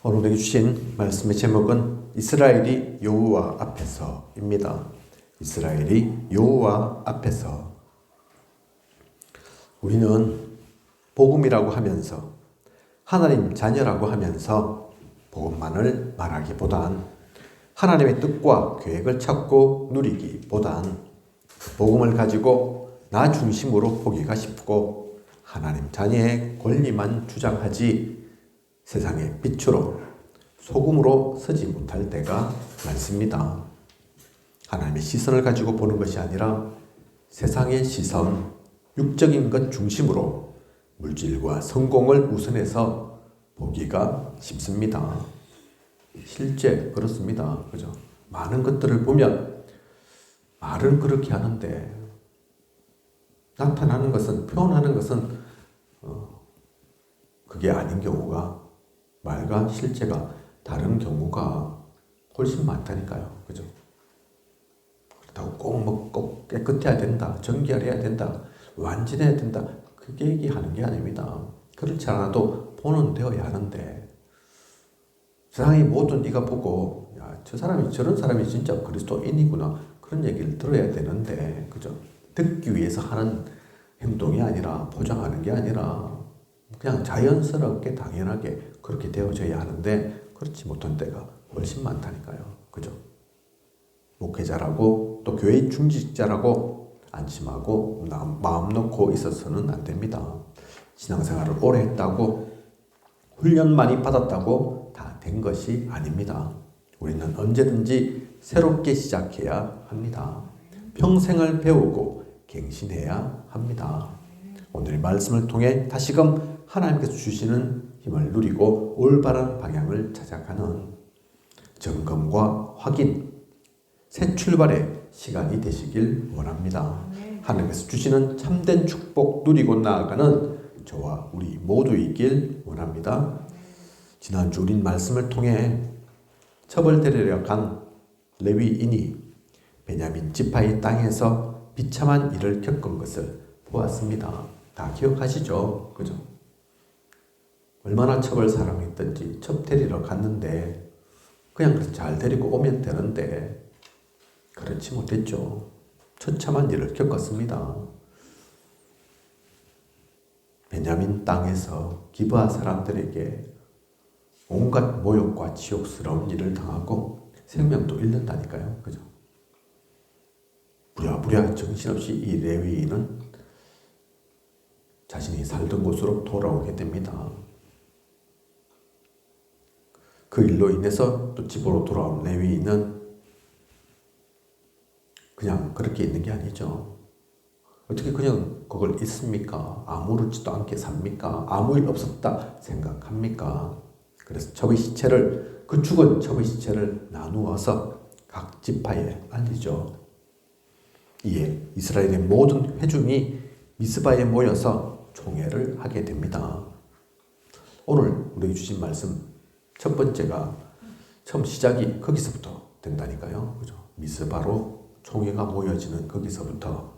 오늘 우리에게 주신 말씀의 제목은 이스라엘이 여호와 앞에서입니다. 이스라엘이 여호와 앞에서. 우리는 복음이라고 하면서 하나님 자녀라고 하면서 복음만을 말하기보단 하나님의 뜻과 계획을 찾고 누리기보단 복음을 가지고 나 중심으로 보기가 쉽고 하나님 자녀의 권리만 주장하지 세상의 빛으로 소금으로 서지 못할 때가 많습니다. 하나님의 시선을 가지고 보는 것이 아니라 세상의 시선, 육적인 것 중심으로 물질과 성공을 우선해서 보기가 쉽습니다. 실제 그렇습니다. 그죠? 많은 것들을 보면 말은 그렇게 하는데 나타나는 것은, 표현하는 것은 그게 아닌 경우가, 말과 실제가 다른 경우가 훨씬 많다니까요. 그죠? 그렇다고 꼭 깨끗해야 된다, 정결해야 된다, 완전해야 된다, 그게 얘기하는 게 아닙니다. 그렇지 않아도 보는 되어야 하는데, 세상의 모든 이가 보고 야, 저런 사람이 진짜 그리스도인이구나, 그런 얘기를 들어야 되는데, 그죠? 듣기 위해서 하는 행동이 아니라, 포장하는 게 아니라 그냥 자연스럽게 당연하게 그렇게 되어져야 하는데 그렇지 못한 때가 훨씬 많다니까요. 그죠? 목회자라고 또 교회 중직자라고 안심하고 마음 놓고 있어서는 안 됩니다. 신앙생활을 오래 했다고, 훈련 많이 받았다고 다 된 것이 아닙니다. 우리는 언제든지 새롭게 시작해야 합니다. 평생을 배우고 갱신해야 합니다. 오늘의 말씀을 통해 다시금 하나님께서 주시는 힘을 누리고 올바른 방향을 찾아가는 점검과 확인, 새 출발의 시간이 되시길 원합니다. 하나님께서 주시는 참된 축복 누리고 나아가는 저와 우리 모두이길 원합니다. 지난주 우린 말씀을 통해 처벌되려 간 레위인이 베냐민 지파의 땅에서 비참한 일을 겪은 것을 보았습니다. 다 기억하시죠? 그죠? 얼마나 처벌 사랑했던지 첩 데리러 갔는데 그냥 잘 데리고 오면 되는데 그렇지 못했죠. 처참한 일을 겪었습니다. 베냐민 땅에서 기브아 사람들에게 온갖 모욕과 지옥스러운 일을 당하고 생명도 잃는다니까요. 그죠? 부랴부랴 정신없이 이 레위인은 자신이 살던 곳으로 돌아오게 됩니다. 그 일로 인해서 또 집으로 돌아온 레위인은 그냥 그렇게 있는 게 아니죠. 어떻게 그냥 그걸 잊습니까? 아무렇지도 않게 삽니까? 아무 일 없었다 생각합니까? 그래서 첩의 시체를, 그 죽은 첩의 시체를 나누어서 각 지파에 알리죠. 이에 이스라엘의 모든 회중이 미스바에 모여서 총회를 하게 됩니다. 오늘 우리에게 주신 말씀 첫 번째가 처음 시작이 거기서부터 된다니까요. 그죠? 미스바로 총회가 모여지는 거기서부터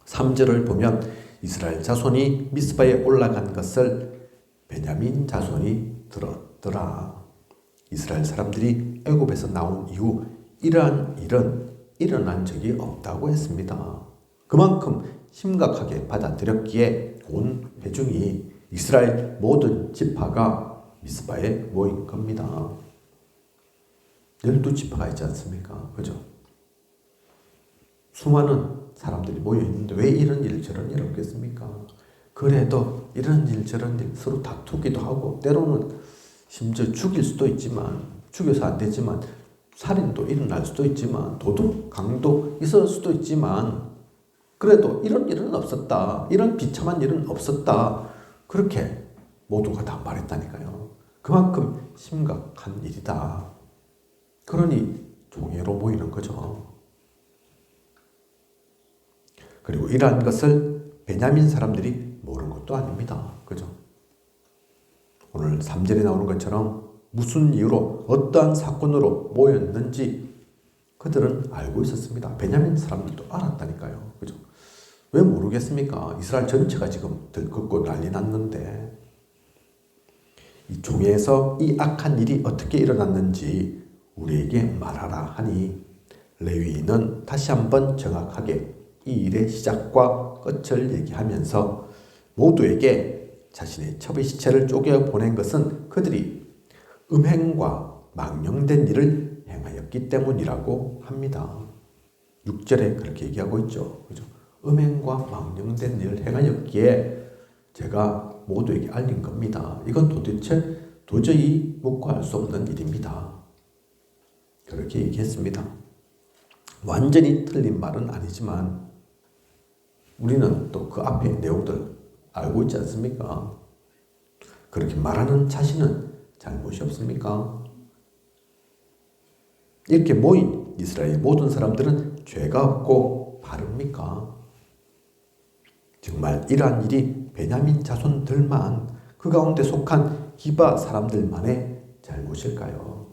3절을 보면 이스라엘 자손이 미스바에 올라간 것을 베냐민 자손이 들었더라. 이스라엘 사람들이 애굽에서 나온 이후 이러한 일은 일어난 적이 없다고 했습니다. 그만큼 심각하게 받아들였기에 온 회중이, 이스라엘 모든 지파가 미스바에 모인 겁니다. 12지파가 있지 않습니까? 그죠? 수많은 사람들이 모여있는데 왜 이런 일 저런 일 없겠습니까? 그래도 이런 일 저런 일 서로 다투기도 하고, 때로는 심지어 죽일 수도 있지만, 죽여서 안 되지만 살인도 일어날 수도 있지만, 도둑, 강도 있을 수도 있지만, 그래도 이런 일은 없었다, 이런 비참한 일은 없었다, 그렇게 모두가 다 말했다니까요. 그만큼 심각한 일이다. 그러니 총회로 모이는 거죠. 그리고 이러한 것을 베냐민 사람들이 모르는 것도 아닙니다. 그죠? 오늘 3절에 나오는 것처럼 무슨 이유로, 어떠한 사건으로 모였는지 그들은 알고 있었습니다. 베냐민 사람들도 알았다니까요. 그죠? 왜 모르겠습니까? 이스라엘 전체가 지금 들끓고 난리 났는데 이 종에서 이 악한 일이 어떻게 일어났는지 우리에게 말하라 하니 레위인은 다시 한번 정확하게 이 일의 시작과 끝을 얘기하면서 모두에게 자신의 첩의 시체를 쪼개 보낸 것은 그들이 음행과 망령된 일을 행하였기 때문이라고 합니다. 6절에 그렇게 얘기하고 있죠. 그죠? 음행과 망령된 일을 행하였기에 제가 모두에게 알린 겁니다. 이건 도저히 묵과할 수 없는 일입니다. 그렇게 얘기했습니다. 완전히 틀린 말은 아니지만 우리는 또 그 앞에 내용들 알고 있지 않습니까? 그렇게 말하는 자신은 잘못이 없습니까? 이렇게 모인 이스라엘 모든 사람들은 죄가 없고 바릅니까? 정말 이러한 일이 베냐민 자손들만 그 가운데 속한 기바 사람들만의 잘못일까요?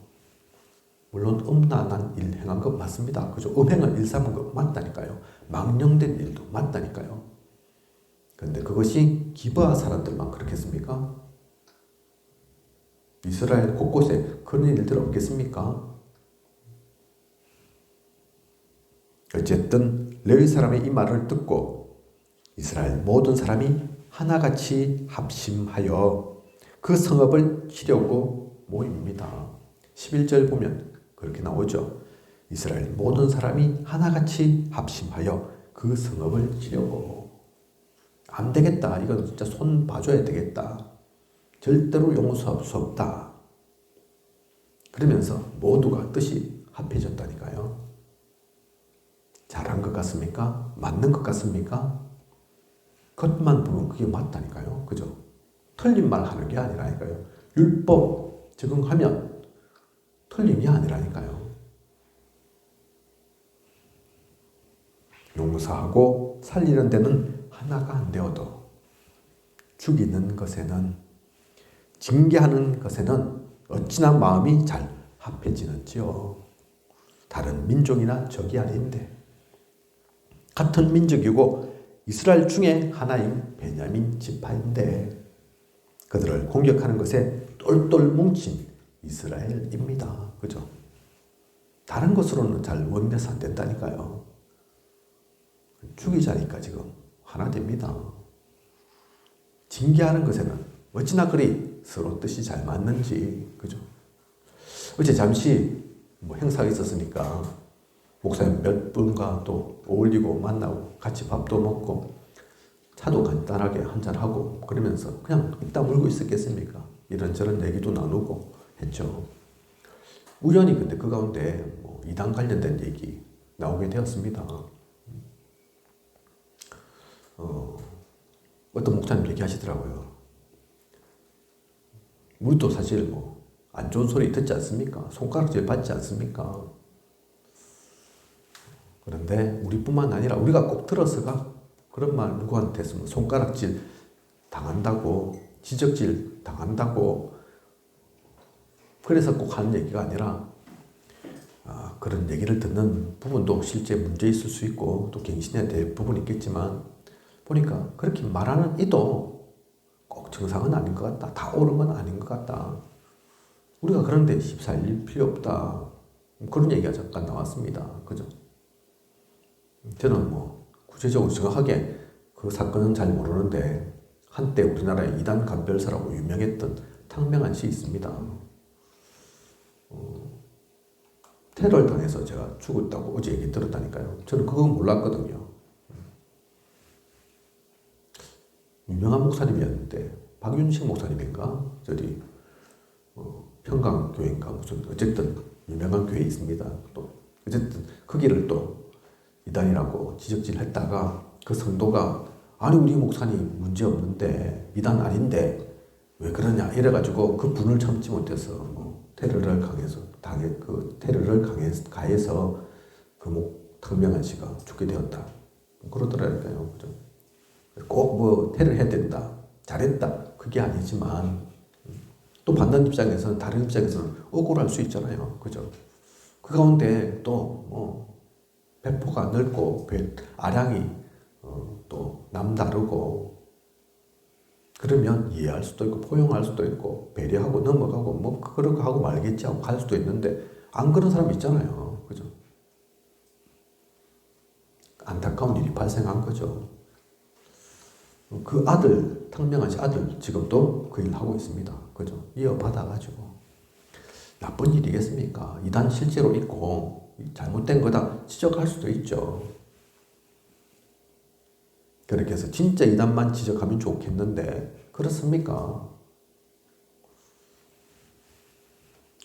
물론 음란한 일 행한 것 맞습니다. 그죠? 음행을 일삼은 것 맞다니까요. 망령된 일도 맞다니까요. 그런데 그것이 기바 사람들만 그렇겠습니까? 이스라엘 곳곳에 그런 일들 없겠습니까? 어쨌든 레위 사람의 이 말을 듣고 이스라엘 모든 사람이 하나같이 합심하여 그 성읍을 치려고 모입니다. 11절 보면 그렇게 나오죠. 이스라엘 모든 사람이 하나같이 합심하여 그 성읍을 치려고. 안 되겠다. 이건 진짜 손 봐줘야 되겠다. 절대로 용서할 수 없다. 그러면서 모두가 뜻이 합해졌다니까요. 잘한 것 같습니까? 맞는 것 같습니까? 겉만 보면 그게 맞다니까요. 그죠? 틀린 말 하는 게 아니라니까요. 율법 적용하면 틀린 게 아니라니까요. 용서하고 살리는 데는 하나가 안 되어도 죽이는 것에는, 징계하는 것에는 어찌나 마음이 잘 합해지는지요. 다른 민족이나 적이 아닌데, 같은 민족이고 이스라엘 중에 하나인 베냐민 지파인데 그들을 공격하는 것에 똘똘 뭉친 이스라엘입니다. 그죠? 다른 것으로는 잘 원내서 안 된다니까요. 죽이자니까 지금 하나 됩니다. 징계하는 것에는 어찌나 그리 서로 뜻이 잘 맞는지. 그죠? 어제 잠시 행사가 있었으니까 목사님 몇 분과 또 어울리고 만나고 같이 밥도 먹고 차도 간단하게 한잔하고 그러면서 그냥 입 다물고 있었겠습니까? 이런저런 얘기도 나누고 했죠. 우연히 근데 그 가운데 이단 관련된 얘기 나오게 되었습니다. 어떤 목사님 얘기하시더라고요. 우리도 사실 안 좋은 소리 듣지 않습니까? 손가락질 받지 않습니까? 그런데 우리뿐만 아니라 우리가 꼭 들어서가 그런 말 누구한테 했으면 손가락질 당한다고, 지적질 당한다고, 그래서 꼭 하는 얘기가 아니라 그런 얘기를 듣는 부분도 실제 문제 있을 수 있고 또 갱신해야 될 부분이 있겠지만 보니까 그렇게 말하는 이도 꼭 정상은 아닌 것 같다. 다 옳은 건 아닌 것 같다. 우리가 그런데 휩쓸릴 필요 없다. 그런 얘기가 잠깐 나왔습니다. 그죠? 저는 구체적으로 정확하게 그 사건은 잘 모르는데 한때 우리나라의 이단 간별사라고 유명했던 탕명한 씨 있습니다. 테러를 당해서 제가 죽었다고 어제 얘기 들었다니까요. 저는 그건 몰랐거든요. 유명한 목사님이었는데 박윤식 목사님인가? 저기 평강교회인가 무슨 어쨌든 유명한 교회 있습니다. 또 어쨌든 거기를 또 이단이라고 지적질했다가 그 성도가 아니 우리 목사님 문제 없는데 이단 아닌데 왜 그러냐 이래가지고 그 분을 참지 못해서 테러를 가해서 그 탕명한 씨가 죽게 되었다. 그러더라니까요. 꼭 테러를 해야 된다. 잘했다. 그게 아니지만 또 받는 입장에서는 다른 입장에서는 억울할 수 있잖아요. 그죠? 그 가운데 또 배포가 넓고 아량이 또 남다르고 그러면 이해할 수도 있고 포용할 수도 있고 배려하고 넘어가고 뭐 그런 거 하고 말겠지 하고 갈 수도 있는데 안 그런 사람 있잖아요. 그죠? 안타까운 일이 발생한 거죠. 그 아들, 탕명한 씨 아들 지금도 그 일을 하고 있습니다. 그죠? 이어받아가지고 나쁜 일이겠습니까? 이단 실제로 있고 잘못된 거다 지적할 수도 있죠. 그렇게 해서 진짜 이단만 지적하면 좋겠는데 그렇습니까?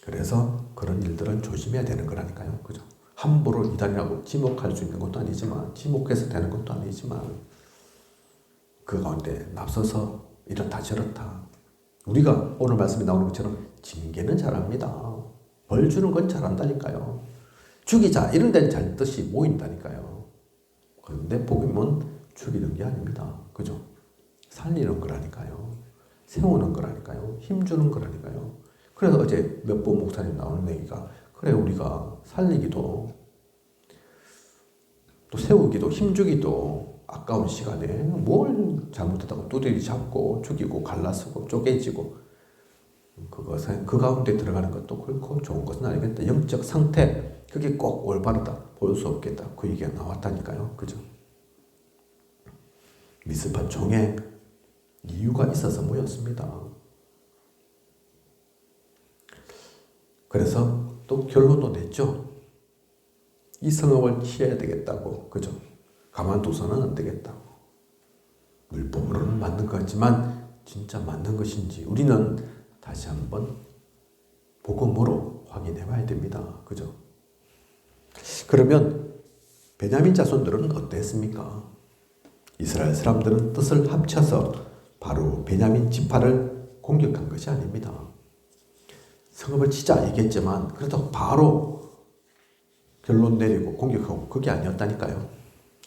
그래서 그런 일들은 조심해야 되는 거라니까요. 그죠? 함부로 이단이라고 지목할 수 있는 것도 아니지만 지목해서 되는 것도 아니지만 그 가운데 납서서 이렇다 저렇다 우리가 오늘 말씀에 나오는 것처럼 징계는 잘합니다. 벌 주는 건 잘한다니까요. 죽이자 이런 데는 잘 뜻이 모인다니까요. 그런데 복음은 죽이는 게 아닙니다. 그죠? 살리는 거라니까요. 세우는 거라니까요. 힘주는 거라니까요. 그래서 어제 몇 번 목사님 나오는 얘기가 그래 우리가 살리기도 또 세우기도 힘주기도 아까운 시간에 뭘 잘못했다고 두드리 잡고 죽이고 갈라쓰고 쪼개지고 그것은 그 가운데 들어가는 것도 그렇고 좋은 것은 아니겠다. 영적 상태 그게 꼭 올바르다 볼 수 없겠다. 그 얘기가 나왔다니까요. 그죠? 미스파 총회 이유가 있어서 모였습니다. 그래서 또 결론도 냈죠. 이 성읍을 취해야 되겠다고. 그죠? 가만둬서는 안 되겠다고. 물법으로는 맞는 것 같지만 진짜 맞는 것인지 우리는 다시 한번 복음으로 확인해 봐야 됩니다. 그죠? 그러면 베냐민 자손들은 어땠습니까? 이스라엘 사람들은 뜻을 합쳐서 바로 베냐민 지파를 공격한 것이 아닙니다. 성읍을 치자 얘기했지만 그래도 바로 결론 내리고 공격하고 그게 아니었다니까요.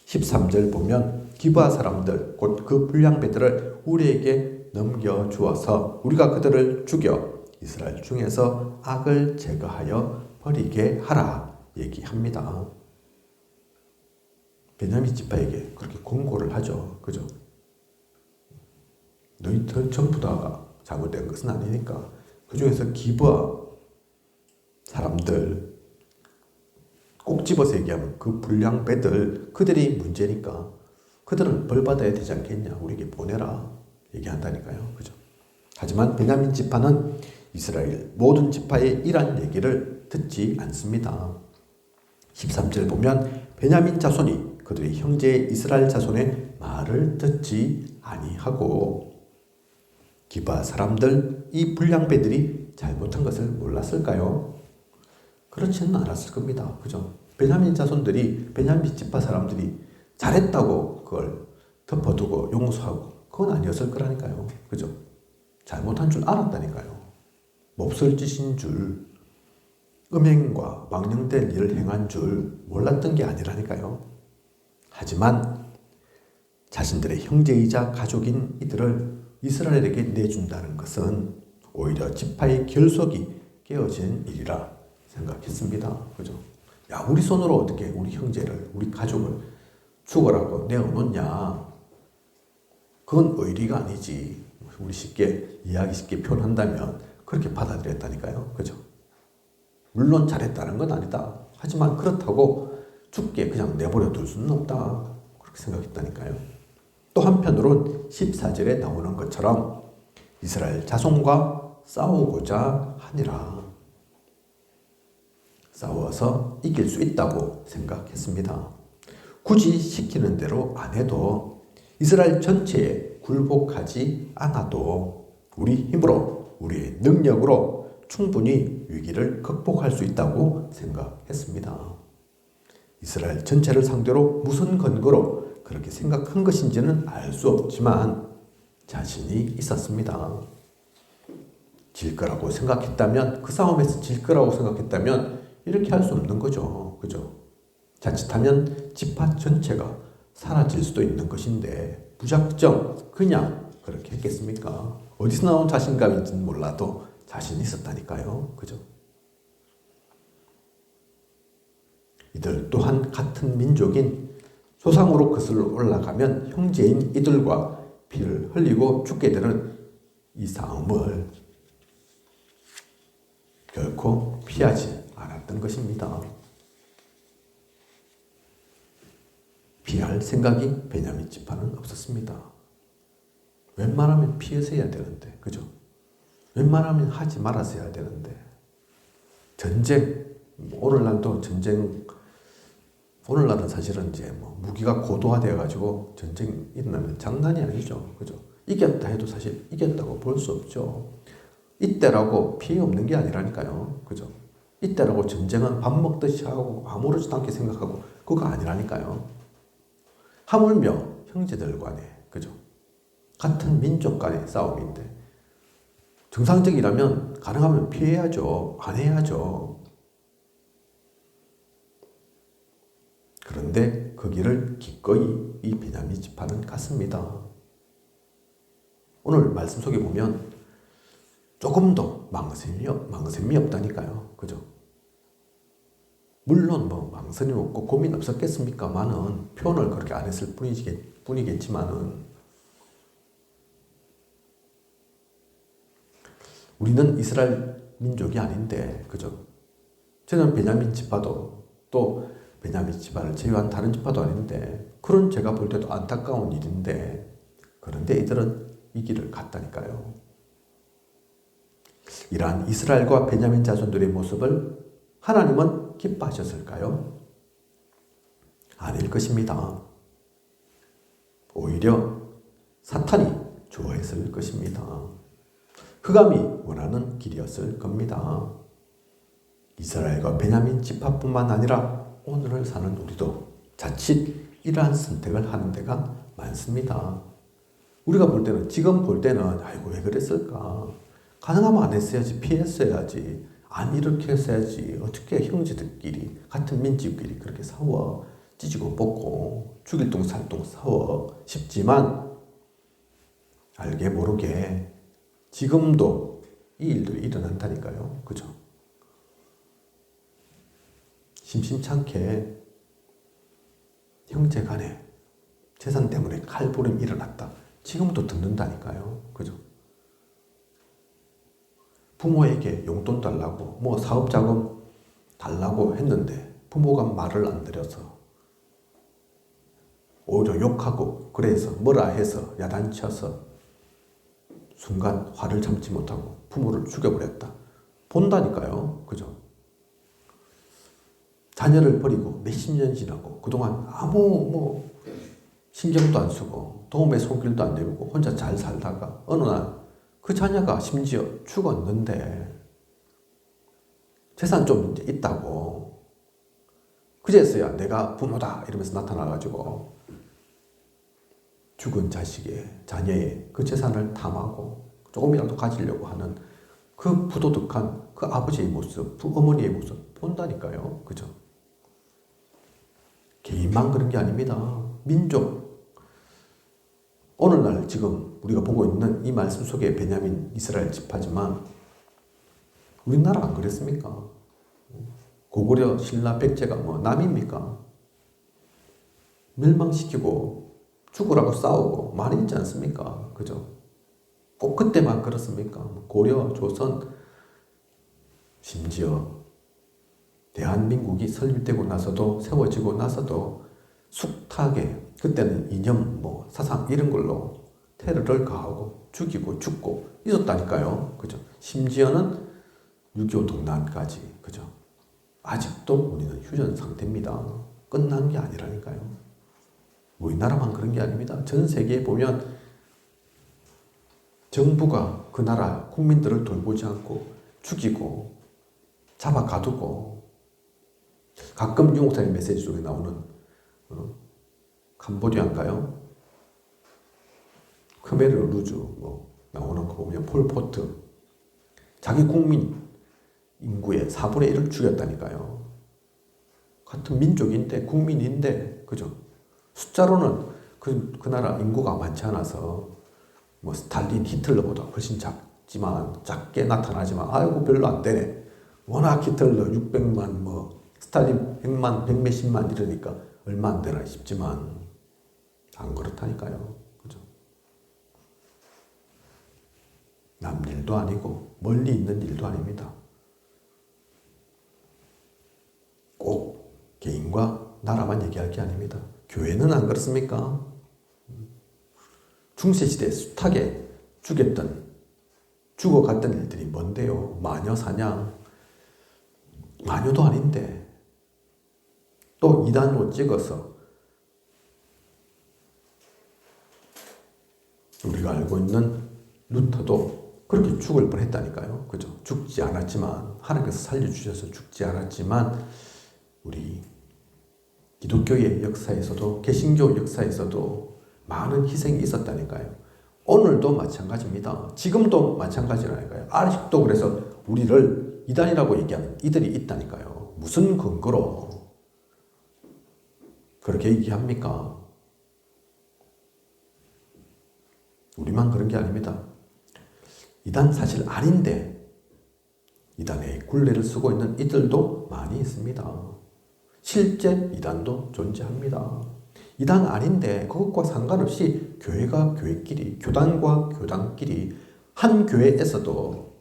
13절 보면 기브아 사람들 곧 그 불량배들을 우리에게 넘겨주어서 우리가 그들을 죽여 이스라엘 중에서 악을 제거하여 버리게 하라 얘기합니다. 베냐민 지파에게 그렇게 권고를 하죠. 그죠? 너희들 전부 다가 잘못된 것은 아니니까 그 중에서 기브아 사람들 꼭 집어서 얘기하면 그 불량배들 그들이 문제니까 그들은 벌받아야 되지 않겠냐 우리에게 보내라 얘기한다니까요. 그죠? 하지만 베냐민 지파는 이스라엘 모든 지파의 이란 얘기를 듣지 않습니다. 13절 보면 베냐민 자손이 그들의 형제 이스라엘 자손의 말을 듣지 아니하고 기브아 사람들 이 불량배들이 잘못한 것을 몰랐을까요? 그렇지는 않았을 겁니다. 그죠? 베냐민 자손들이 베냐민 지파 사람들이 잘했다고 그걸 덮어두고 용서하고 그건 아니었을 거라니까요. 그죠? 잘못한 줄 알았다니까요. 몹쓸 짓인 줄 음행과 망령된 일을 행한 줄 몰랐던 게 아니라니까요. 하지만 자신들의 형제이자 가족인 이들을 이스라엘에게 내준다는 것은 오히려 지파의 결속이 깨어진 일이라 생각했습니다. 그죠? 야, 우리 손으로 어떻게 우리 형제를, 우리 가족을 죽어라고 내어놓냐? 그건 의리가 아니지. 우리 쉽게, 이야기 쉽게 표현한다면 그렇게 받아들였다니까요. 그죠? 물론 잘했다는 건 아니다. 하지만 그렇다고 죽게 그냥 내버려 둘 수는 없다. 그렇게 생각했다니까요. 또 한편으론 14절에 나오는 것처럼 이스라엘 자손과 싸우고자 하니라. 싸워서 이길 수 있다고 생각했습니다. 굳이 시키는 대로 안 해도 이스라엘 전체에 굴복하지 않아도 우리 힘으로 우리의 능력으로 충분히 위기를 극복할 수 있다고 생각했습니다. 이스라엘 전체를 상대로 무슨 근거로 그렇게 생각한 것인지는 알 수 없지만 자신이 있었습니다. 질 거라고 생각했다면 그 싸움에서 질 거라고 생각했다면 이렇게 할 수 없는 거죠. 그죠? 자칫하면 지파 전체가 사라질 수도 있는 것인데 무작정 그냥 그렇게 했겠습니까? 어디서 나온 자신감인지는 몰라도 자신이 있었다니까요. 그죠? 이들 또한 같은 민족인 소상으로 거슬러 올라가면 형제인 이들과 피를 흘리고 죽게 되는 이 싸움을 결코 피하지 않았던 것입니다. 피할 생각이 베냐민 지파는 없었습니다. 웬만하면 피해서 해야 되는데, 그죠? 웬만하면 하지 말아서 해야 되는데, 전쟁, 오늘날도 전쟁, 오늘날은 사실은 이제 뭐 무기가 고도화되어가지고 전쟁 일어나면 장난이 아니죠. 그죠? 이겼다 해도 사실 이겼다고 볼 수 없죠. 이때라고 피해 없는 게 아니라니까요. 그죠? 이때라고 전쟁은 밥 먹듯이 하고 아무렇지도 않게 생각하고 그거 아니라니까요. 하물며 형제들 간에, 그죠? 같은 민족 간의 싸움인데 정상적이라면 가능하면 피해야죠. 안 해야죠. 그런데 그 길을 기꺼이 이 베냐민 지파는 갔습니다. 오늘 말씀 속에 보면 조금도 망설임이 없다니까요. 그죠? 물론 뭐 망설임 없고 고민 없었겠습니까만은 표현을 그렇게 안 했을 뿐이겠지만은 우리는 이스라엘 민족이 아닌데, 그죠? 저는 베냐민 지파도 또 베냐민 지파를 제외한 다른 지파도 아닌데 그런 제가 볼 때도 안타까운 일인데 그런데 이들은 이 길을 갔다니까요. 이러한 이스라엘과 베냐민 자손들의 모습을 하나님은 기뻐하셨을까요? 아닐 것입니다. 오히려 사탄이 좋아했을 것입니다. 흑암이 원하는 길이었을 겁니다. 이스라엘과 베냐민 지파뿐만 아니라 오늘을 사는 우리도 자칫 이러한 선택을 하는 데가 많습니다. 우리가 볼 때는, 지금 볼 때는 아이고 왜 그랬을까? 가능하면 안 했어야지, 피했어야지, 안 이렇게 했어야지, 어떻게 형제들끼리 같은 민족끼리 그렇게 싸워 찢고 뽑고 죽일 똥 살 똥 싸워 싶지만 알게 모르게 지금도 이 일들이 일어난다니까요. 그죠? 심심찮게 형제 간에 재산 때문에 칼부림이 일어났다. 지금도 듣는다니까요. 그죠? 부모에게 용돈 달라고, 뭐 사업자금 달라고 했는데 부모가 말을 안 들여서 오히려 욕하고 그래서 뭐라 해서 야단쳐서 순간 화를 참지 못하고 부모를 죽여버렸다. 본다니까요. 그죠? 자녀를 버리고 몇십 년 지나고 그동안 아무 신경도 안 쓰고 도움의 손길도 안 내밀고 혼자 잘 살다가 어느 날 그 자녀가 심지어 죽었는데 재산 좀 이제 있다고 그제서야 내가 부모다 이러면서 나타나가지고 죽은 자식의 자녀의 그 재산을 탐하고 조금이라도 가지려고 하는 그 부도덕한 그 아버지의 모습, 그 어머니의 모습 본다니까요. 그죠? 개인만 그런 게 아닙니다. 민족. 오늘날 지금 우리가 보고 있는 이 말씀 속에 베냐민 이스라엘 지파지만 우리나라 안 그랬습니까? 고구려 신라 백제가 뭐 남입니까? 멸망시키고 죽으라고 싸우고 많이 있지 않습니까? 그죠? 꼭 그때만 그렇습니까? 고려, 조선, 심지어 대한민국이 설립되고 나서도 세워지고 나서도 숱하게 그때는 이념, 사상 이런 걸로 테러를 가하고 죽이고 죽고 있었다니까요. 그죠? 심지어는 6.25 동란까지. 그죠? 아직도 우리는 휴전 상태입니다. 끝난 게 아니라니까요. 우리나라만 그런 게 아닙니다. 전 세계에 보면 정부가 그 나라 국민들을 돌보지 않고 죽이고 잡아 가두고 가끔 유목사님 메시지 속에 나오는 캄보디아인가요? 크메르 루즈 나오는 거 보면 폴포트 자기 국민 인구의 4분의 1을 죽였다니까요. 같은 민족인데 국민인데 그죠? 숫자로는 그 나라 인구가 많지 않아서 스탈린, 히틀러보다 훨씬 작지만 작게 나타나지만 아이고 별로 안 되네. 워낙 히틀러 600만 스탈린 100만, 100몇십만 이러니까 얼마 안 되나 싶지만 안 그렇다니까요. 그죠? 남 일도 아니고 멀리 있는 일도 아닙니다. 꼭 개인과 나라만 얘기할 게 아닙니다. 교회는 안 그렇습니까? 중세시대 숱하게 죽어갔던 일들이 뭔데요? 마녀 사냥, 마녀도 아닌데 또 이단으로 찍어서 우리가 알고 있는 루터도 그렇게 죽을 뻔했다니까요. 그죠? 죽지 않았지만 하나님께서 살려주셔서 죽지 않았지만 우리 기독교의 역사에서도 개신교 역사에서도 많은 희생이 있었다니까요. 오늘도 마찬가지입니다. 지금도 마찬가지라니까요. 아직도 그래서 우리를 이단이라고 얘기하는 이들이 있다니까요. 무슨 근거로 그렇게 얘기합니까? 우리만 그런 게 아닙니다. 이단 사실 아닌데 이단의 굴레를 쓰고 있는 이들도 많이 있습니다. 실제 이단도 존재합니다. 이단 아닌데 그것과 상관없이 교회가 교회끼리, 교단과 교단끼리 한 교회에서도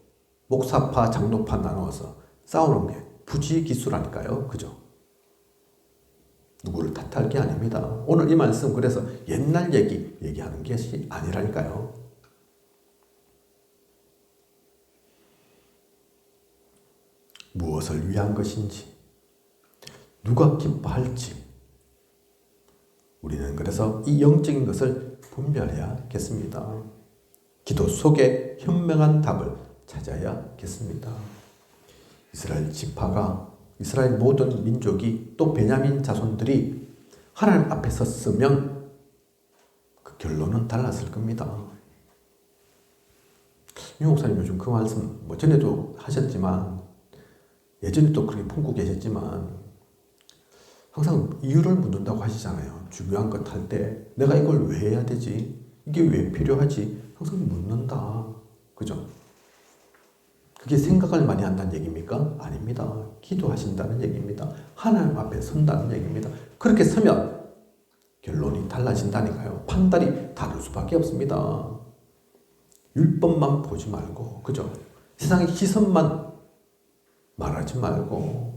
목사파, 장로파 나누어서 싸우는 게 부지기수라니까요. 그죠? 누구를 탓할 게 아닙니다. 오늘 이 말씀 그래서 옛날 얘기하는 것이 아니라니까요. 무엇을 위한 것인지, 누가 기뻐할지, 우리는 그래서 이 영적인 것을 분별해야겠습니다. 기도 속에 현명한 답을 찾아야겠습니다. 이스라엘 지파가, 이스라엘 모든 민족이 또 베냐민 자손들이 하나님 앞에 섰으면 그 결론은 달랐을 겁니다. 유 목사님 요즘 그 말씀 전에도 하셨지만 예전에도 그렇게 품고 계셨지만 항상 이유를 묻는다고 하시잖아요. 중요한 것 할 때 내가 이걸 왜 해야 되지? 이게 왜 필요하지? 항상 묻는다. 그죠? 그게 생각을 많이 한다는 얘기입니까? 아닙니다. 기도하신다는 얘기입니다. 하나님 앞에 선다는 얘기입니다. 그렇게 서면 결론이 달라진다니까요. 판단이 다를 수밖에 없습니다. 율법만 보지 말고, 그죠? 세상의 시선만 말하지 말고,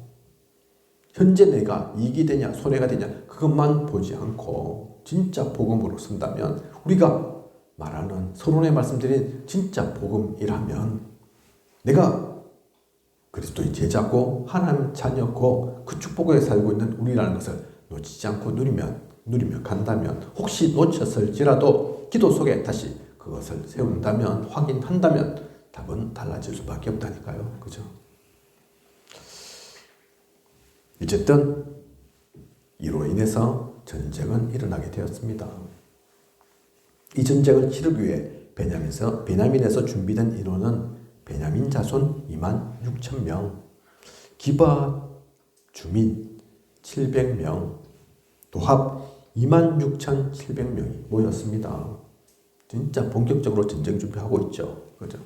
현재 내가 이익이 되냐 손해가 되냐 그것만 보지 않고 진짜 복음으로 쓴다면, 우리가 말하는 서론에 말씀드린 진짜 복음이라면 내가 그리스도의 제자고 하나님 자녀고 그 축복에 살고 있는 우리라는 것을 놓치지 않고 누리며 간다면, 혹시 놓쳤을지라도 기도 속에 다시 그것을 세운다면, 확인한다면 답은 달라질 수밖에 없다니까요. 그죠? 어쨌든 이로 인해서 전쟁은 일어나게 되었습니다. 이 전쟁을 치르기 위해 베냐민에서 준비된 인원은 베냐민 자손 26,000명, 기브아 주민 700명, 도합 26,700명이 모였습니다. 진짜 본격적으로 전쟁 준비하고 있죠. 그죠?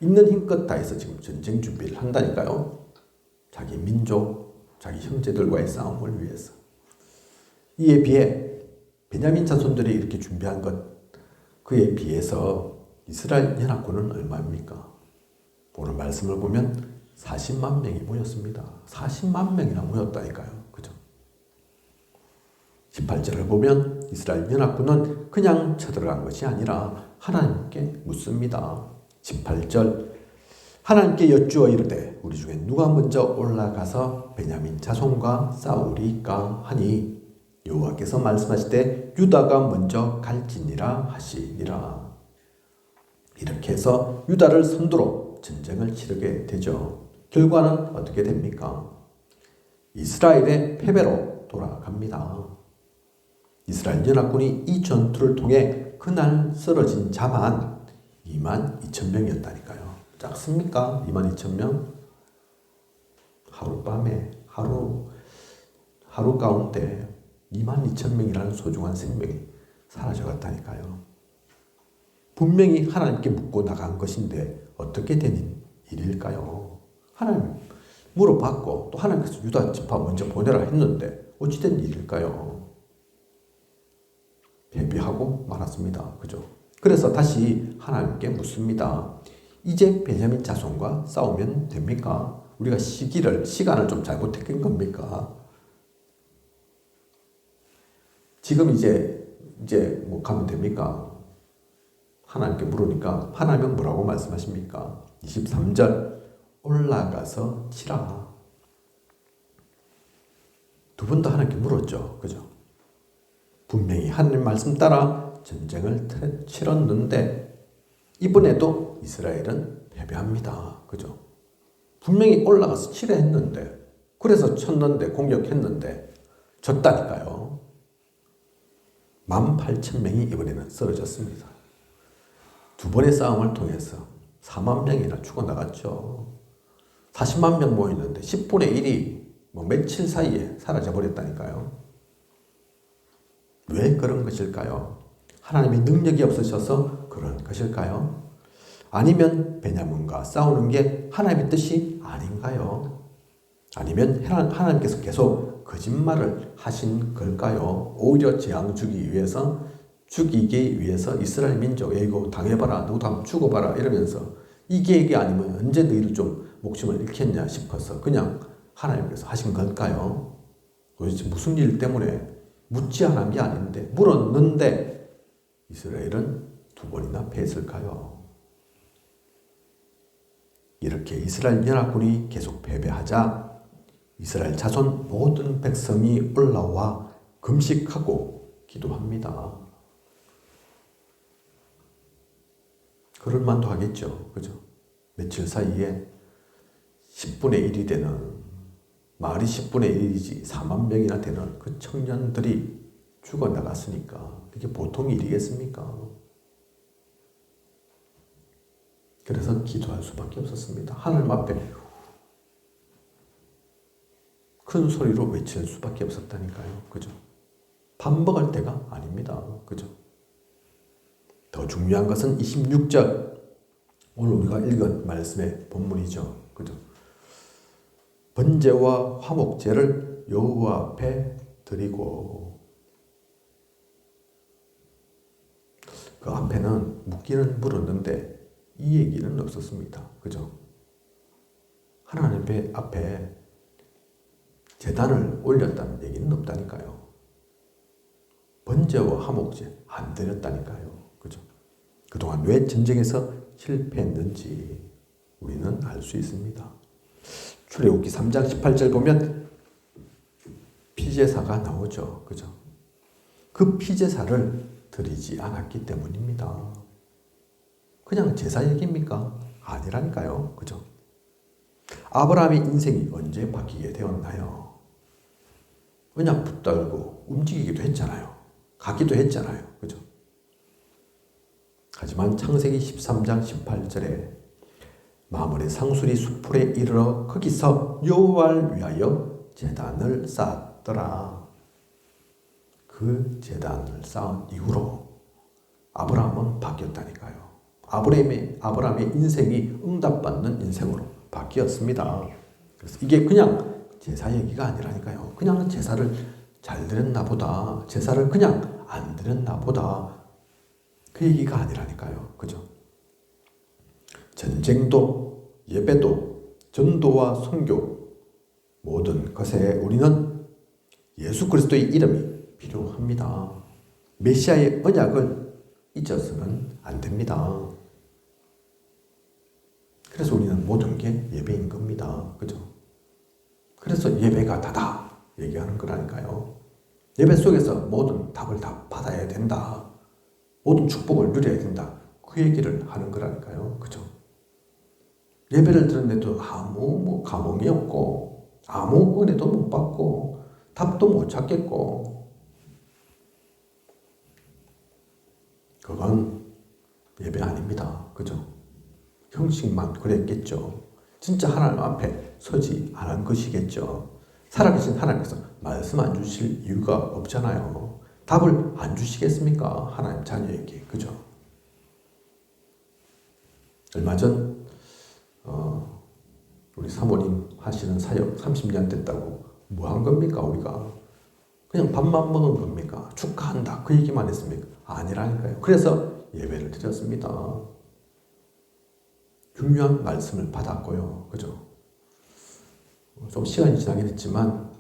있는 힘껏 다해서 지금 전쟁 준비를 한다니까요. 자기 민족, 자기 형제들과의 싸움을 위해서. 이에 비해 베냐민 자손들이 이렇게 준비한 것, 그에 비해서 이스라엘 연합군은 얼마입니까? 오늘 말씀을 보면 40만 명이 모였습니다. 40만 명이나 모였다니까요. 그죠? 18절을 보면 이스라엘 연합군은 그냥 쳐들어간 것이 아니라 하나님께 묻습니다. 18절, 하나님께 여쭈어 이르되 우리 중에 누가 먼저 올라가서 베냐민 자손과 싸우리까 하니 여호와께서 말씀하시되 유다가 먼저 갈지니라 하시니라. 이렇게 해서 유다를 선두로 전쟁을 치르게 되죠. 결과는 어떻게 됩니까? 이스라엘의 패배로 돌아갑니다. 이스라엘 연합군이 이 전투를 통해 그날 쓰러진 자만 22,000명이었다니까요. 작습니까? 22,000명? 하룻밤에 하루 가운데 22,000명이라는 소중한 생명이 사라져갔다니까요. 분명히 하나님께 묻고 나간 것인데 어떻게 된 일일까요? 하나님 물어봤고 또 하나님께서 유다 지파 먼저 보내라 했는데 어찌 된 일일까요? 패배하고 말았습니다. 그죠? 그래서 다시 하나님께 묻습니다. 이제 베냐민 자손과 싸우면 됩니까? 우리가 시간을 좀 잘못했던 겁니까? 지금 이제 뭐 가면 됩니까? 하나님께 물으니까 하나님은 뭐라고 말씀하십니까? 23절 올라가서 치라. 두 번도 하나님께 물었죠. 그죠? 분명히 하나님 말씀 따라 전쟁을 치렀는데 이번에도 이스라엘은 패배합니다. 그죠? 분명히 올라가서 치려 했는데 그래서 쳤는데 공격했는데 졌다니까요. 18,000명이 이번에는 쓰러졌습니다. 두 번의 싸움을 통해서 4만 명이나 죽어나갔죠. 40만 명 모였는데 10분의 1이 뭐 며칠 사이에 사라져버렸다니까요. 왜 그런 것일까요? 하나님의 능력이 없으셔서 그런 것일까요? 아니면 베냐민과 싸우는 게 하나님의 뜻이 아닌가요? 아니면 하나님께서 계속 거짓말을 하신 걸까요? 오히려 재앙 주기 위해서 죽이기 위해서 이스라엘 민족 이거 당해봐라 누구도 한번 죽어봐라 이러면서 이 계획이 아니면 언제 너희를 좀 목숨을 잃겠냐 싶어서 그냥 하나님께서 하신 걸까요? 도대체 무슨 일 때문에 묻지 않은 게 아닌데 물었는데 이스라엘은 두 번이나 패했을까요? 이렇게 이스라엘 연합군이 계속 패배하자 이스라엘 자손 모든 백성이 올라와 금식하고 기도합니다. 그럴 만도 하겠죠. 그죠? 며칠 사이에 10분의 1이 되는 말이 10분의 1이지 4만 명이나 되는 그 청년들이 죽어나갔으니까 그게 보통 일이겠습니까? 그래서 기도할 수밖에 없었습니다. 하나님 앞에 큰 소리로 외칠 수밖에 없었다니까요. 그죠? 반박할 때가 아닙니다. 그죠? 더 중요한 것은 26절 오늘 우리가 읽은 말씀의 본문이죠. 그죠? 번제와 화목제를 여호와 앞에 드리고 그 앞에는 묻기는 물었는데 이 얘기는 없었습니다. 그죠? 하나님 앞에 제단을 올렸다는 얘기는 없다니까요. 번제와 화목제 안 드렸다니까요. 그죠? 그동안 왜 전쟁에서 실패했는지 우리는 알 수 있습니다. 출애굽기 3장 18절 보면 피제사가 나오죠. 그죠? 그 피제사를 드리지 않았기 때문입니다. 그냥 제사 얘기입니까? 아니라니까요. 그죠? 아브라함의 인생이 언제 바뀌게 되었나요? 그냥 붙들고 움직이기도 했잖아요. 가기도 했잖아요. 그죠? 하지만 창세기 13장 18절에 마물의 상수리 수풀에 이르러 거기서 여호와를 위하여 제단을 쌓았더라. 그 제단을 쌓은 이후로 아브라함은 바뀌었다니까요. 아브라함의 인생이 응답받는 인생으로 바뀌었습니다. 그래서 이게 그냥 제사 얘기가 아니라니까요. 그냥 제사를 잘 드렸나 보다, 제사를 그냥 안 드렸나 보다, 그 얘기가 아니라니까요. 그죠? 전쟁도, 예배도, 전도와 선교, 모든 것에 우리는 예수 그리스도의 이름이 필요합니다. 메시아의 언약을 잊어서는 안 됩니다. 그래서 우리는 모든 게 예배인 겁니다. 그죠? 그래서 예배가 다다 얘기하는 거라니까요. 예배 속에서 모든 답을 다 받아야 된다. 모든 축복을 누려야 된다. 그 얘기를 하는 거라니까요. 그죠? 예배를 드렸는데도 아무 감흥이 없고 아무 은혜도 못 받고 답도 못 찾겠고 그건 예배 아닙니다. 그죠? 형식만 그랬겠죠. 진짜 하나님 앞에 서지 않은 것이겠죠. 살아계신 하나님께서 말씀 안 주실 이유가 없잖아요. 답을 안 주시겠습니까? 하나님 자녀에게. 그죠? 얼마 전 우리 사모님 하시는 사역 30년 됐다고 뭐 한 겁니까 우리가? 그냥 밥만 먹은 겁니까? 축하한다 그 얘기만 했습니까? 아니라니까요. 그래서 예배를 드렸습니다. 중요한 말씀을 받았고요. 그죠? 좀 시간이 지나긴 했지만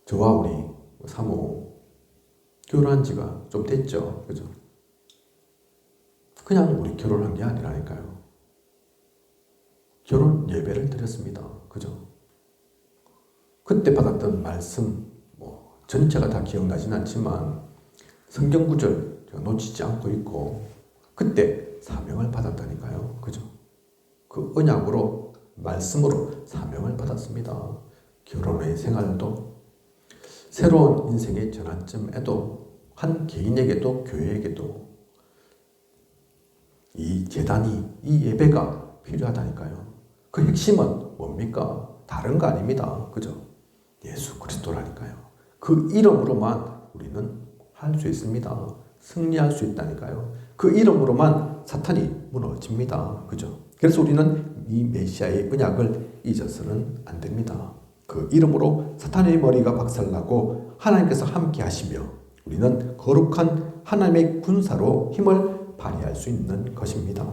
저와 우리 사모 결혼한 지가 좀 됐죠. 그죠? 그냥 우리 결혼한 게 아니라니까요. 결혼 예배를 드렸습니다. 그죠? 그때 받았던 말씀 전체가 다 기억나진 않지만 성경 구절 제가 놓치지 않고 있고 그때 사명을 받았다니까요. 그죠? 그 언약으로 말씀으로 사명을 받았습니다. 결혼의 생활도 새로운 인생의 전환점에도 한 개인에게도 교회에게도 이 제단이 이 예배가 필요하다니까요. 그 핵심은 뭡니까? 다른 거 아닙니다. 그죠? 예수 그리스도라니까요. 그 이름으로만 우리는 할 수 있습니다. 승리할 수 있다니까요. 그 이름으로만 사탄이 무너집니다. 그죠? 그래서 우리는 이 메시아의 언약을 잊어서는 안 됩니다. 그 이름으로 사탄의 머리가 박살나고 하나님께서 함께 하시며 우리는 거룩한 하나님의 군사로 힘을 발휘할 수 있는 것입니다.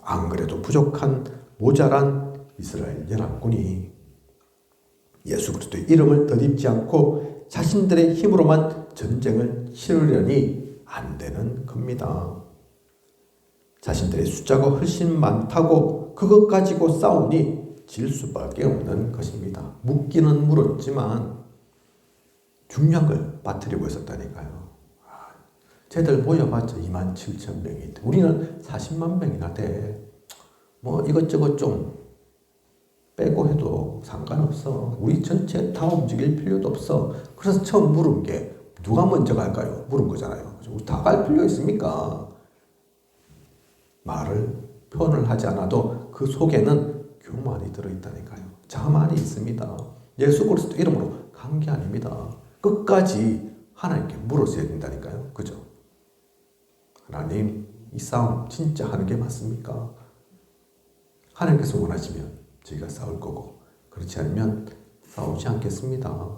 안 그래도 부족한 모자란 이스라엘 연합군이 예수 그리스도의 이름을 덧입지 않고 자신들의 힘으로만 전쟁을 치르려니 안 되는 겁니다. 자신들의 숫자가 훨씬 많다고 그것 가지고 싸우니 질 수밖에 없는 것입니다. 묻기는 물었지만 중요한 걸 빠뜨리고 있었다니까요. 쟤들 모여봤자 27,000명인데 우리는 40만 명이나 돼. 이것저것 좀 빼고 해도 상관없어. 우리 전체 다 움직일 필요도 없어. 그래서 처음 물은 게 누가 먼저 갈까요? 물은 거잖아요. 우리 다 갈 필요 있습니까? 말을 표현을 하지 않아도 그 속에는 교만이 들어있다니까요. 자만이 있습니다. 예수 그리스도 이름으로 간 게 아닙니다. 끝까지 하나님께 물었어야 된다니까요. 그죠? 하나님, 이 싸움 진짜 하는 게 맞습니까? 하나님께서 원하시면 저희가 싸울 거고 그렇지 않으면 싸우지 않겠습니다.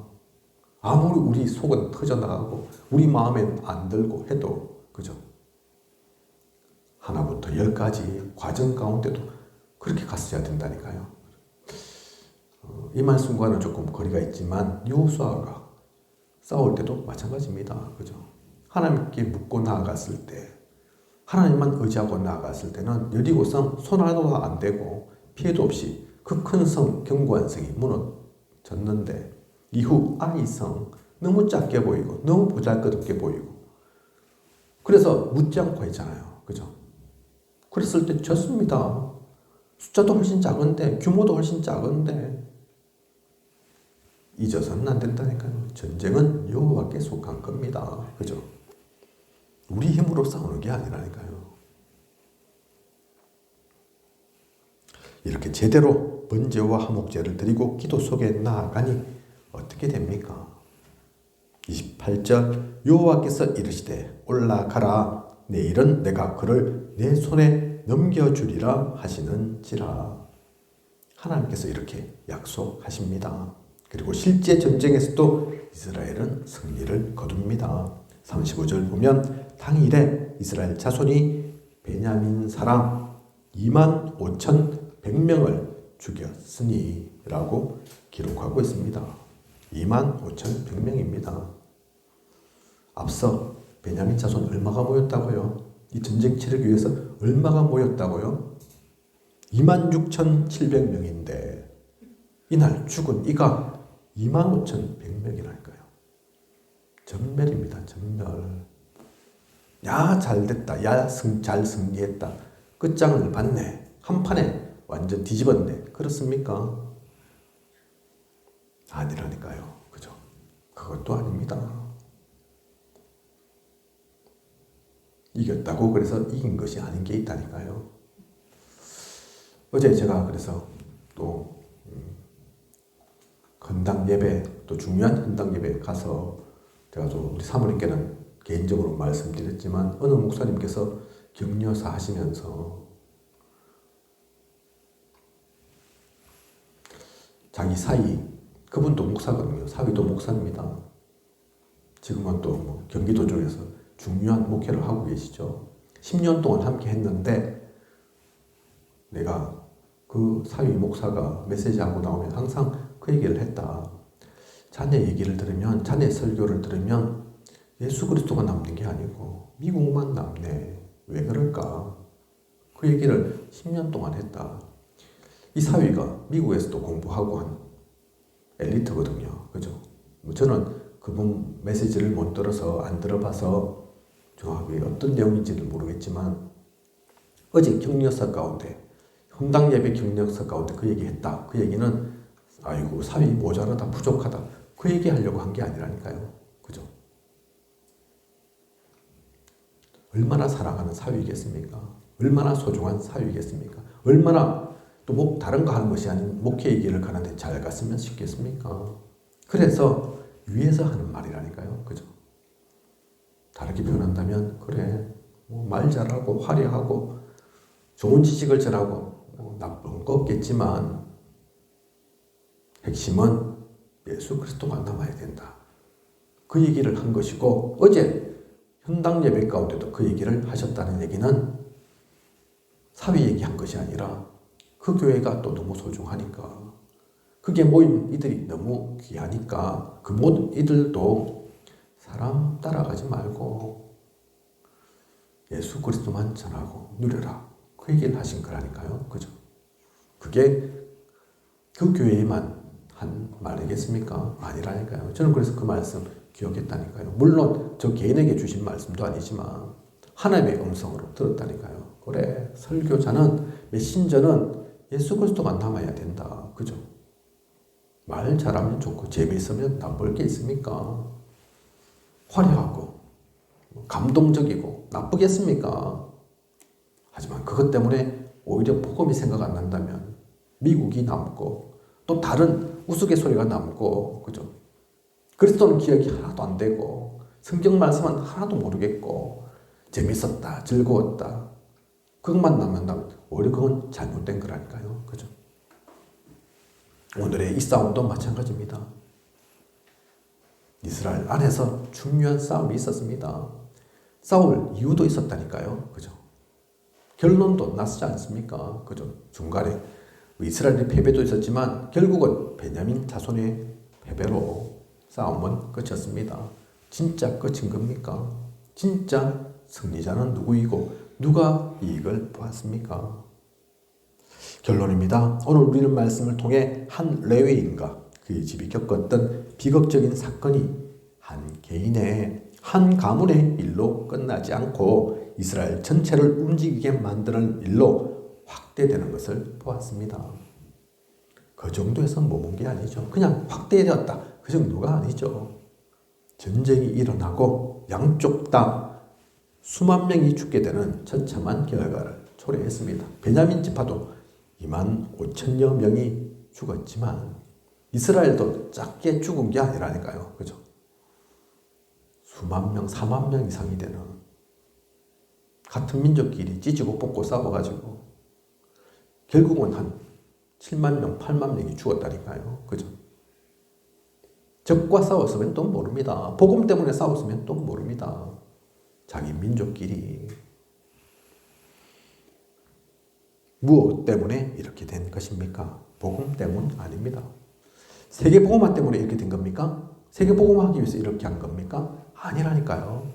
아무리 우리 속은 터져나가고 우리 마음엔 안 들고 해도 그죠? 하나부터 10까지 과정 가운데도 그렇게 갔어야 된다니까요. 이 말씀과는 조금 거리가 있지만 여호수아가 싸울 때도 마찬가지입니다. 그죠? 하나님께 묻고 나아갔을 때 하나님만 의지하고 나아갔을 때는 여리고성 손 하나도 안 대고 피해도 없이 그 큰 성 견고한 성이 무너졌는데 이후 아이성 너무 작게 보이고 너무 보잘것없게 보이고 그래서 묻지 않고 했잖아요. 그죠? 그랬을 때 졌습니다. 숫자도 훨씬 작은데 규모도 훨씬 작은데 잊어서는 안 된다니까요. 전쟁은 여호와께 속한 겁니다. 그죠? 우리 힘으로 싸우는 게 아니라니까요. 이렇게 제대로 번제와 화목제를 드리고 기도 속에 나아가니 어떻게 됩니까? 28절 여호와께서 이르시되 올라가라 내일은 내가 그를 내 손에 넘겨주리라 하시는지라. 하나님께서 이렇게 약속하십니다. 그리고 실제 전쟁에서도 이스라엘은 승리를 거둡니다. 35절 보면 당일에 이스라엘 자손이 베냐민 사람 25,100명을 죽였으니 라고 기록하고 있습니다. 25,100명입니다. 앞서 베냐민 자손 얼마가 모였다고요? 이 전쟁 치르기 위해서 얼마가 모였다고요? 26,700명인데 이날 죽은 이가 25,100명이라니까요. 전멸입니다. 전멸. 야 잘됐다. 야 잘 승리했다. 끝장을 봤네. 한 판에 완전 뒤집었네. 그렇습니까? 아니라니까요. 그죠? 그것도 아닙니다. 이겼다고 그래서 이긴 것이 아닌 게 있다니까요. 어제 제가 그래서 또 건당 예배, 또 중요한 건당 예배 가서 제가 또 우리 사모님께는 개인적으로 말씀드렸지만 어느 목사님께서 격려사 하시면서 자기 사위, 그분도 목사거든요. 사위도 목사입니다. 지금은 또 뭐 경기도 쪽에서 중요한 목회를 하고 계시죠. 10년 동안 함께 했는데 내가 그 사위 목사가 메시지하고 나오면 항상 그 얘기를 했다. 자네 얘기를 들으면, 자네 설교를 들으면 예수 그리스도가 남는 게 아니고 미국만 남네. 왜 그럴까? 그 얘기를 10년 동안 했다. 이 사위가 미국에서도 공부하고 한 엘리트거든요. 그죠? 저는 그분 메시지를 못 들어서 안 들어봐서 정확하게 어떤 내용인지를 모르겠지만 어제 격려사 가운데 헌당 예배 격려사 가운데 그 얘기했다. 그 얘기는 아이고 사위 모자라다 부족하다. 그 얘기 하려고 한 게 아니라니까요. 그죠? 얼마나 사랑하는 사위겠습니까? 얼마나 소중한 사위겠습니까? 얼마나 또 다른 거 하는 것이 아닌 목회 얘기를 가는데 잘 갔으면 싶겠습니까? 그래서 위에서 하는 말이라니까요. 그죠? 다르게 표현한다면 그래 말 잘하고 화려하고 좋은 지식을 전하고 나쁜 거 없겠지만 핵심은 예수 그리스도가 남아야 된다. 그 얘기를 한 것이고 어제 현당 예배 가운데도 그 얘기를 하셨다는 얘기는 사위 얘기한 것이 아니라 그 교회가 또 너무 소중하니까 그게 모인 이들이 너무 귀하니까 그 모든 이들도 사람 따라가지 말고 예수 그리스도만 전하고 누려라. 그 얘기를 하신 거라니까요. 그죠? 그게 그 교회에만 한 말이겠습니까? 아니라니까요. 저는 그래서 그 말씀 기억했다니까요. 물론 저 개인에게 주신 말씀도 아니지만 하나님의 음성으로 들었다니까요. 그래, 설교자는 메신저는 예수 그리스도가 남아야 된다. 그죠? 말 잘하면 좋고 재미있으면 나쁠 게 있습니까? 화려하고 감동적이고 나쁘겠습니까? 하지만 그것 때문에 오히려 복음이 생각 안 난다면 미국이 남고 또 다른 우스갯소리가 남고 그죠? 그리스도는 기억이 하나도 안 되고 성경 말씀은 하나도 모르겠고 재밌었다 즐거웠다 그것만 남는다면 오히려 그건 잘못된 거라니까요. 그죠? 오늘의 이 싸움도 마찬가지입니다. 이스라엘 안에서 중요한 싸움이 있었습니다. 싸울 이유도 있었다니까요. 그죠? 결론도 났지 않습니까? 그죠? 중간에 이스라엘의 패배도 있었지만 결국은 베냐민 자손의 패배로 싸움은 끝이었습니다. 진짜 끝인 겁니까? 진짜 승리자는 누구이고 누가 이익을 보았습니까? 결론입니다. 오늘 우리는 말씀을 통해 한 레위인과 그의 집이 겪었던 비극적인 사건이 한 개인의 한 가문의 일로 끝나지 않고 이스라엘 전체를 움직이게 만드는 일로 확대되는 것을 보았습니다. 그 정도에서 머문 게 아니죠. 그냥 확대되었다. 그 정도가 아니죠. 전쟁이 일어나고 양쪽 다 수만 명이 죽게 되는 처참한 결과를 초래했습니다. 베냐민 지파도 2만 5천여 명이 죽었지만 이스라엘도 작게 죽은 게 아니라니까요. 그죠? 수만 명, 4만 명 이상이 되는 같은 민족끼리 찢고 뽑고 싸워가지고 결국은 한 7만 명, 8만 명이 죽었다니까요. 그죠? 적과 싸웠으면 또 모릅니다. 복음 때문에 싸웠으면 또 모릅니다. 자기 민족끼리. 무엇 때문에 이렇게 된 것입니까? 복음 때문 아닙니다. 세계복음화 때문에 이렇게 된 겁니까? 세계복음화하기 위해서 이렇게 한 겁니까? 아니라니까요.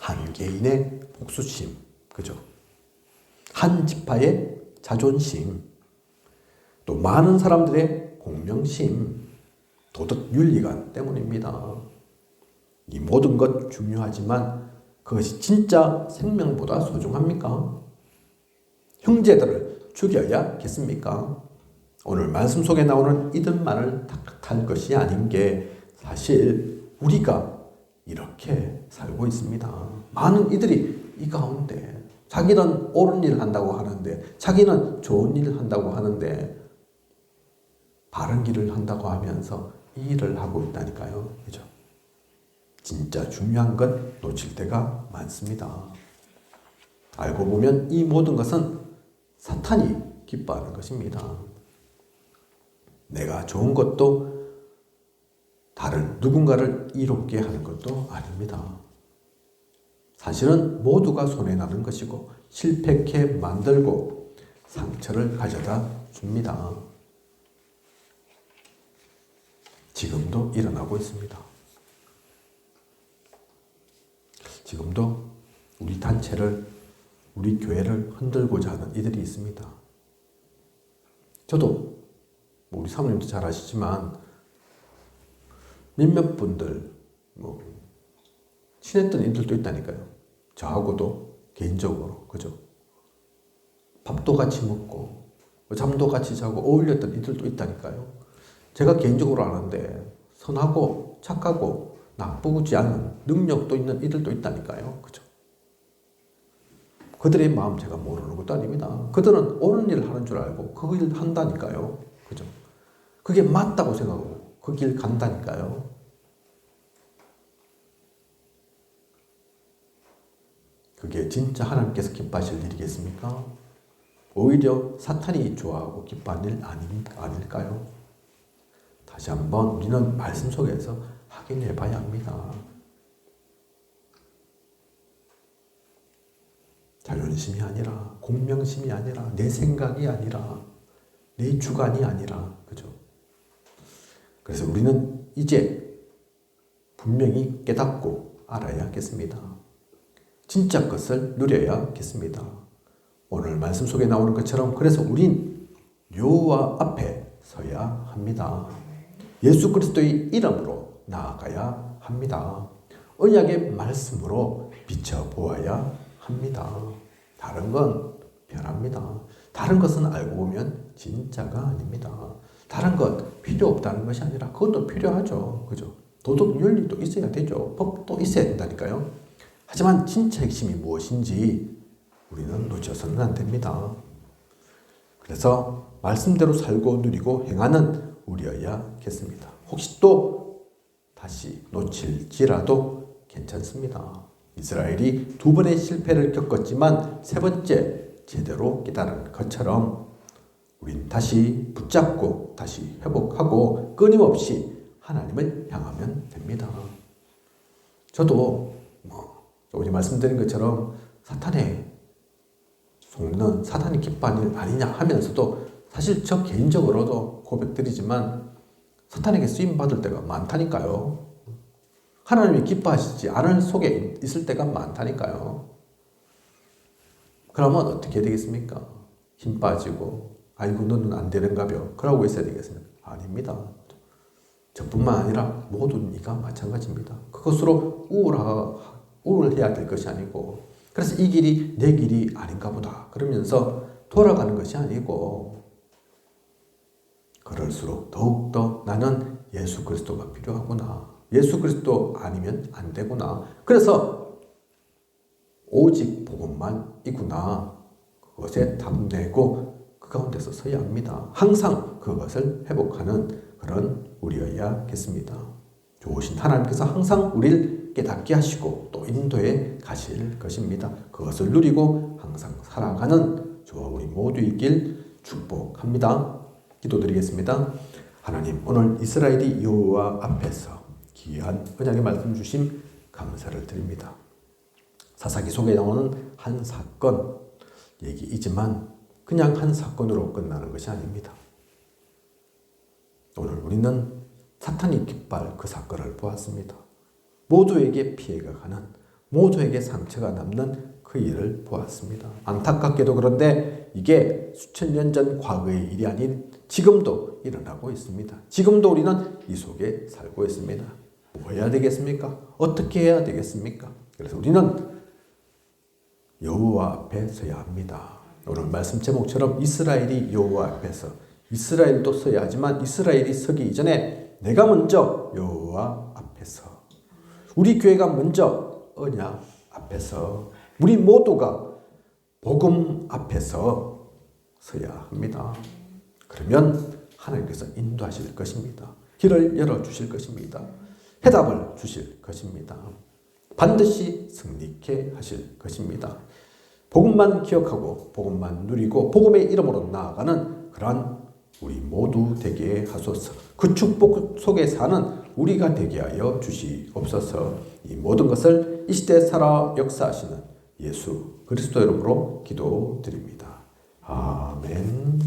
한 개인의 복수심, 그죠? 한 지파의 자존심, 또 많은 사람들의 공명심, 도덕 윤리관 때문입니다. 이 모든 것 중요하지만 그것이 진짜 생명보다 소중합니까? 형제들을 죽여야겠습니까? 오늘 말씀 속에 나오는 이들만을 탓할 것이 아닌 게 사실 우리가 이렇게 살고 있습니다. 많은 이들이 이 가운데 자기는 옳은 일을 한다고 하는데 자기는 좋은 일을 한다고 하는데 바른 길을 한다고 하면서 이 일을 하고 있다니까요. 그죠? 진짜 중요한 건 놓칠 때가 많습니다. 알고 보면 이 모든 것은 사탄이 기뻐하는 것입니다. 내가 좋은 것도 다른 누군가를 이롭게 하는 것도 아닙니다. 사실은 모두가 손해나는 것이고 실패케 만들고 상처를 가져다 줍니다. 지금도 일어나고 있습니다. 지금도 우리 단체를, 우리 교회를 흔들고자 하는 이들이 있습니다. 저도 우리 사모님도 잘 아시지만 몇몇 분들 친했던 이들도 있다니까요. 저하고도 개인적으로, 그죠? 밥도 같이 먹고 잠도 같이 자고 어울렸던 이들도 있다니까요. 제가 개인적으로 아는데 선하고 착하고 나쁘지 않은 능력도 있는 이들도 있다니까요. 그죠? 그들의 마음 제가 모르는 것도 아닙니다. 그들은 옳은 일을 하는 줄 알고 그 일 한다니까요. 그죠? 그게 맞다고 생각하고 그 길 간다니까요. 그게 진짜 하나님께서 기뻐하실 일이겠습니까? 오히려 사탄이 좋아하고 기뻐하는 일 아닐까요? 다시 한번 우리는 말씀 속에서 확인해 봐야 합니다. 자존심이 아니라, 공명심이 아니라, 내 생각이 아니라, 내 주관이 아니라, 그죠? 그래서 우리는 이제 분명히 깨닫고 알아야겠습니다. 진짜 것을 누려야겠습니다. 오늘 말씀 속에 나오는 것처럼 그래서 우린 여호와 앞에 서야 합니다. 예수 그리스도의 이름으로 나아가야 합니다. 언약의 말씀으로 비춰보아야 합니다. 다른 건 변합니다. 다른 것은 알고 보면 진짜가 아닙니다. 다른 것 필요 없다는 것이 아니라 그것도 필요하죠. 그죠? 도덕 윤리도 있어야 되죠. 법도 있어야 된다니까요. 하지만 진짜 핵심이 무엇인지 우리는 놓쳐서는 안 됩니다. 그래서 말씀대로 살고 누리고 행하는 우리여야겠습니다. 혹시 또 다시 놓칠지라도 괜찮습니다. 이스라엘이 2번의 실패를 겪었지만 3번째 제대로 깨달은 것처럼 우린 다시 붙잡고 다시 회복하고 끊임없이 하나님을 향하면 됩니다. 저도 어제 말씀드린 것처럼 사탄에 속는 사탄이 기뻐하는 일 아니냐 하면서도 사실 저 개인적으로도 고백드리지만 사탄에게 쓰임받을 때가 많다니까요. 하나님이 기뻐하시지 않을 속에 있을 때가 많다니까요. 그러면 어떻게 되겠습니까? 힘 빠지고 아이고 너는 안 되는가벼 그러고 있어야 되겠습니까? 아닙니다. 저뿐만 아니라 모든 이가 마찬가지입니다. 그것으로 우울해야 될 것이 아니고 그래서 이 길이 내 길이 아닌가 보다 그러면서 돌아가는 것이 아니고 그럴수록 더욱더 나는 예수 그리스도가 필요하구나. 예수 그리스도 아니면 안 되구나. 그래서 오직 복음만 이구나. 그것에 답내고 그 가운데서 서야 합니다. 항상 그것을 회복하는 그런 우리여야겠습니다. 좋으신 하나님께서 항상 우리를 깨닫게 하시고 또 인도해 가실 것입니다. 그것을 누리고 항상 살아가는 저와 우리 모두 있길 축복합니다. 기도드리겠습니다. 하나님, 오늘 이스라엘이 여호와 앞에서 귀한 언약의 말씀 주심 감사를 드립니다. 사사기 속에 나오는 한 사건 얘기이지만 그냥 한 사건으로 끝나는 것이 아닙니다. 오늘 우리는 사탄이 기뻐할 그 사건을 보았습니다. 모두에게 피해가 가는, 모두에게 상처가 남는 그 일을 보았습니다. 안타깝게도 그런데 이게 수천 년 전 과거의 일이 아닌 지금도 일어나고 있습니다. 지금도 우리는 이 속에 살고 있습니다. 뭐 해야 되겠습니까? 어떻게 해야 되겠습니까? 그래서 우리는 여호와 앞에 서야 합니다. 오늘 말씀 제목처럼 이스라엘이 여호와 앞에서 이스라엘도 서야 하지만 이스라엘이 서기 이전에 내가 먼저 여호와 앞에서 우리 교회가 먼저 언약 앞에서 우리 모두가 복음 앞에서 서야 합니다. 그러면 하나님께서 인도하실 것입니다. 길을 열어주실 것입니다. 해답을 주실 것입니다. 반드시 승리케 하실 것입니다. 복음만 기억하고 복음만 누리고 복음의 이름으로 나아가는 그러한 우리 모두 되게 하소서. 그 축복 속에 사는 우리가 되게 하여 주시옵소서. 이 모든 것을 이 시대에 살아 역사하시는 예수 그리스도 이름으로 기도드립니다. 아멘.